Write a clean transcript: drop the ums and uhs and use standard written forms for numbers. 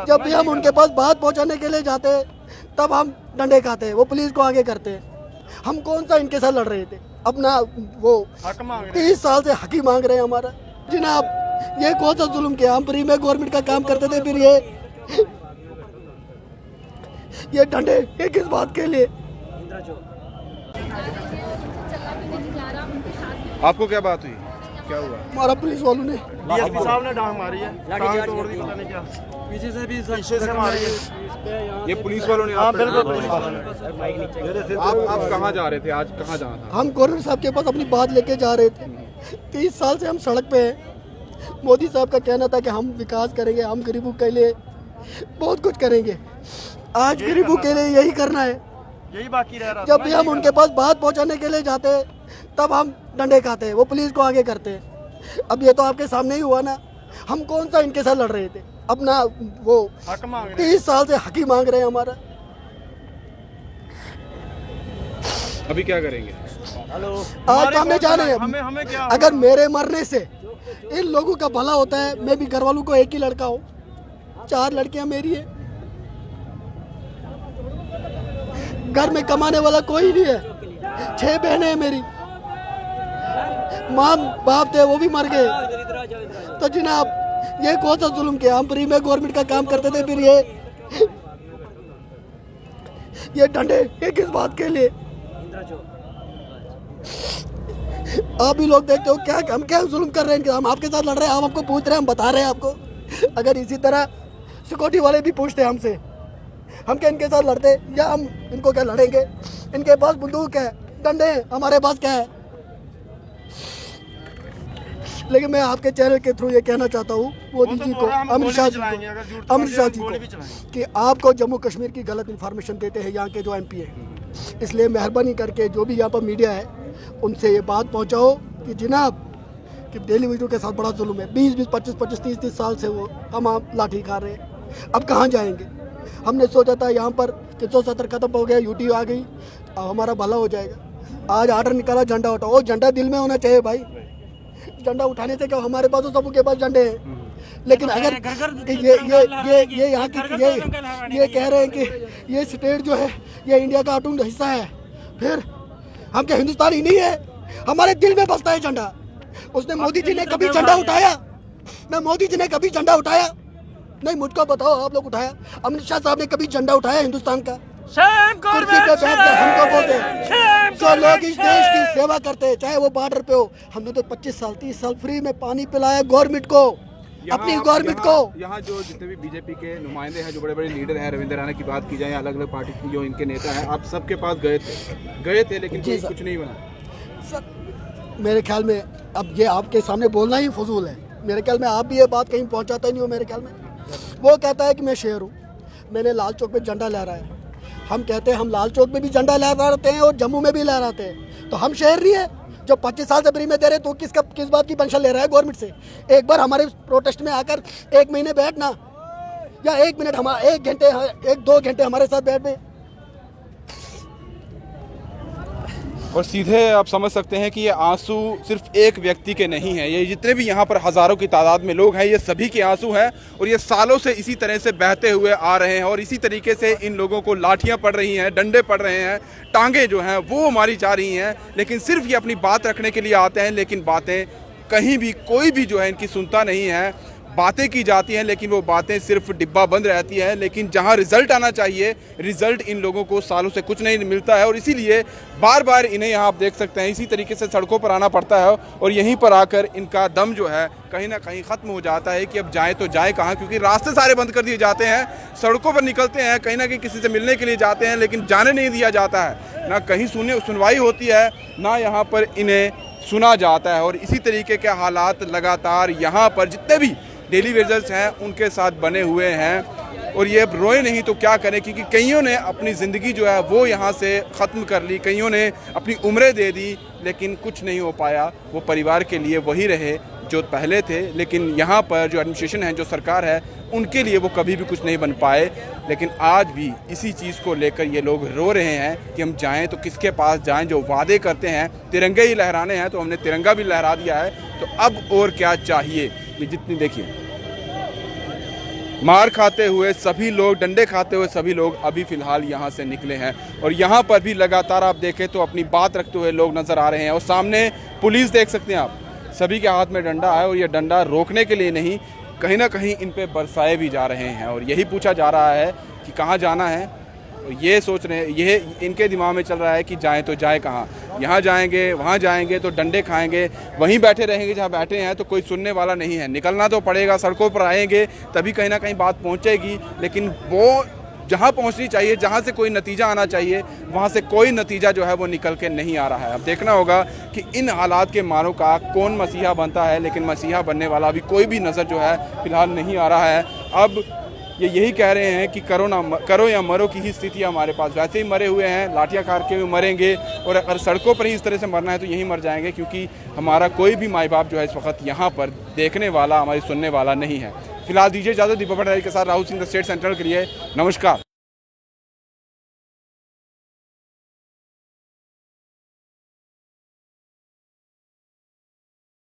जब भी हम उनके पास बात पहुंचाने के लिए जाते तब हम डंडे खाते हैं, वो पुलिस को आगे करते हैं। हम कौन सा इनके साथ लड़ रहे थे, अपना वो 30 साल से हक ही मांग रहे हैं हमारा। जनाब ये कौन सा जुल्म किया, हम फ्री में गवर्नमेंट का काम करते थे, फिर ये डंडे ये किस बात के लिए। आपको क्या बात हुई, क्या हुआ? हमारा पुलिस वालों ने डीएसपी साहब ने डांग मारी है, टांग तोड़ दी, पता नहीं क्या पीछे से मारी है। ये पुलिस वालों ने? हाँ बिल्कुल पुलिस वालों ने। आप कहाँ जा रहे थे, आज कहाँ जाना था? हम गवर्नर साहब के पास अपनी बात लेके जा रहे थे। 30 साल से हम सड़क पे हैं। मोदी साहब का कहना था कि हम विकास करेंगे, हम गरीबों के लिए बहुत कुछ करेंगे। आज गरीबों के लिए यही करना है, यही बाकी रह रहा। जब भी हम उनके पास बात पहुंचाने के लिए जाते तब हम डंडे खाते हैं, वो पुलिस को आगे करते हैं। अब ये तो आपके सामने ही हुआ ना, हम कौन सा इनके साथ लड़ रहे थे, अपना वो 30 साल से हक ही मांग रहे हैं हमारा। अभी क्या करेंगे? आज तो हमें जाने हैं। हमें क्या, अगर मेरे मरने से इन लोगों का भला होता है, मैं भी घर वालों को एक ही लड़का हूँ, 4 लड़कियां मेरी है, घर में कमाने वाला कोई नहीं है, 6 बहनें हैं मेरी, माँ बाप थे वो भी मर गए। तो जनाब ये कौन सा जुल्म किया, हम फ्री में गवर्नमेंट का काम करते थे, फिर ये डंडे ये किस बात के लिए। आप भी लोग देखते हो क्या हम क्या जुल्म कर रहे हैं, हम आपके साथ लड़ रहे हैं, हम आपको पूछ रहे हैं, हम बता रहे हैं आपको। अगर इसी तरह सिक्योरिटी वाले भी पूछते हमसे, हम क्या इनके साथ लड़ते या हम इनको क्या लड़ेंगे। इनके पास बंदूक है, डंडे हैं, हमारे पास क्या है। लेकिन मैं आपके चैनल के थ्रू ये कहना चाहता हूँ मोदी जी को, अमित शाह जी को, कि आपको जम्मू कश्मीर की गलत इन्फॉर्मेशन देते हैं यहाँ के जो MP है, इसलिए मेहरबानी करके जो भी यहाँ पर मीडिया है उनसे ये बात पहुँचाओ कि जनाब कि डेली वीडियो के साथ बड़ा जुल्म है। 20-20, 25-25, 30-30 साल से वो हम आप लाठी खा रहे हैं, अब कहाँ जाएंगे। हमने सोचा था यहाँ पर 370 खत्म हो गया, UT आ गई, अब हमारा भला हो जाएगा। आज ऑर्डर निकाला झंडा उठाओ, वो झंडा दिल में होना चाहिए भाई, झंडा उठाने से क्या, हमारे पास तो सबों के पास झंडे हैं। लेकिन अगर ये यहाँ की ये कह रहे हैं कि ये स्टेट जो है ये इंडिया का अटूट हिस्सा है, फिर हम क्या हिंदुस्तानी नहीं है, हमारे दिल में बसता है झंडा। उसने मोदी जी ने कभी झंडा उठाया ना, मोदी जी ने कभी झंडा उठाया नहीं, मुझको बताओ आप लोग उठाया। अमित शाह साहब ने कभी झंडा उठाया हिंदुस्तान का? कुर्सी पे बैठकर हमको बोलते जो लोग इस देश की सेवा करते हैं, चाहे वो बॉर्डर पे हो, हमने तो 25 साल 30 साल फ्री में पानी पिलाया गवर्नमेंट को, अपनी गवर्नमेंट को। यहाँ जो जितने भी बीजेपी के नुमाइंदे हैं, जो बड़े बड़े लीडर हैं, रविंद्र राणा की बात की जाए, अलग अलग पार्टी की जो इनके नेता हैं, आप सबके पास गए थे लेकिन कुछ नहीं बना। सर मेरे ख्याल में अब ये आपके सामने बोलना ही फजूल है, मेरे ख्याल में आप भी ये बात कहीं पहुँचाता ही नहीं हो। मेरे ख्याल में वो कहता है कि मैं शेर हूँ, मैंने लाल चौक पे झंडा लहराया है, हम कहते हैं हम लाल चौक में भी झंडा लहराते हैं और जम्मू में भी लहराते हैं, तो हम शहर नहीं है जो 25 साल से फ्री में दे रहे, तो किस बात की पेंशन ले रहा है गवर्नमेंट से। एक बार हमारे प्रोटेस्ट में आकर 1 महीने बैठना, या 1 मिनट हम 1 घंटे 1-2 घंटे हमारे साथ बैठ में। और सीधे आप समझ सकते हैं कि ये आंसू सिर्फ एक व्यक्ति के नहीं हैं, ये जितने भी यहाँ पर हज़ारों की तादाद में लोग हैं, ये सभी के आंसू हैं। और ये सालों से इसी तरह से बहते हुए आ रहे हैं और इसी तरीके से इन लोगों को लाठियाँ पड़ रही हैं, डंडे पड़ रहे हैं, टांगे जो हैं वो मारी जा रही हैं। लेकिन सिर्फ ये अपनी बात रखने के लिए आते हैं, लेकिन बातें कहीं भी कोई भी जो है इनकी सुनता नहीं है। बातें की जाती हैं लेकिन वो बातें सिर्फ डिब्बा बंद रहती है, लेकिन जहां रिजल्ट आना चाहिए, रिजल्ट इन लोगों को सालों से कुछ नहीं मिलता है। और इसीलिए बार बार इन्हें यहाँ आप देख सकते हैं इसी तरीके से सड़कों पर आना पड़ता है और यहीं पर आकर इनका दम जो है कहीं ना कहीं ख़त्म हो जाता है कि अब जाए तो जाए कहाँ, क्योंकि रास्ते सारे बंद कर दिए जाते हैं। सड़कों पर निकलते हैं, कहीं ना कहीं किसी से मिलने के लिए जाते हैं, लेकिन जाने नहीं दिया जाता है, ना कहीं सुनवाई होती है, ना यहाँ पर इन्हें सुना जाता है। और इसी तरीके के हालात लगातार यहाँ पर जितने भी डेली वेजर्स हैं उनके साथ बने हुए हैं। और ये अब रोए नहीं तो क्या करें, क्योंकि कईयों ने अपनी ज़िंदगी जो है वो यहाँ से ख़त्म कर ली, कईयों ने अपनी उम्रें दे दी, लेकिन कुछ नहीं हो पाया। वो परिवार के लिए वही रहे जो पहले थे, लेकिन यहाँ पर जो एडमिनिस्ट्रेशन है, जो सरकार है, उनके लिए वो कभी भी कुछ नहीं बन पाए। लेकिन आज भी इसी चीज़ को लेकर ये लोग रो रहे हैं कि हम जाएं तो किसके पास जाएं। जो वादे करते हैं, तिरंगे ही लहराने हैं तो हमने तिरंगा भी लहरा दिया है, तो अब और क्या चाहिए। ये जितनी देखिए मार खाते हुए सभी लोग, डंडे खाते हुए सभी लोग अभी फ़िलहाल यहाँ से निकले हैं। और यहाँ पर भी लगातार आप देखें तो अपनी बात रखते हुए लोग नज़र आ रहे हैं। और सामने पुलिस देख सकते हैं आप, सभी के हाथ में डंडा है और ये डंडा रोकने के लिए नहीं, कहीं ना कहीं इन पे बरसाए भी जा रहे हैं। और यही पूछा जा रहा है कि कहाँ जाना है, ये सोच रहे हैं, ये इनके दिमाग में चल रहा है कि जाएं तो जाए कहाँ, यहाँ जाएंगे वहाँ जाएंगे तो डंडे खाएंगे, वहीं बैठे रहेंगे जहाँ बैठे हैं तो कोई सुनने वाला नहीं है। निकलना तो पड़ेगा, सड़कों पर आएंगे तभी कहीं ना कहीं बात पहुँचेगी, लेकिन वो जहाँ पहुँचनी चाहिए, जहाँ से कोई नतीजा आना चाहिए, वहाँ से कोई नतीजा जो है वो निकल के नहीं आ रहा है। अब देखना होगा कि इन हालात के मारों का कौन मसीहा बनता है, लेकिन मसीहा बनने वाला अभी कोई भी नज़र जो है फ़िलहाल नहीं आ रहा है। अब ये यही कह रहे हैं कि करो या मरो की ही स्थिति हमारे पास, वैसे ही मरे हुए हैं, लाठियाँ खार के हुए मरेंगे। और अगर सड़कों पर ही इस तरह से मरना है तो यहीं मर जाएंगे, क्योंकि हमारा कोई भी माई बाप जो है इस वक्त यहाँ पर देखने वाला, हमारी सुनने वाला नहीं है। फिलहाल दीजिए इजाज़त। दीपक भट्टाचार्य के साथ Rahul Singh, the state central के लिए नमस्कार।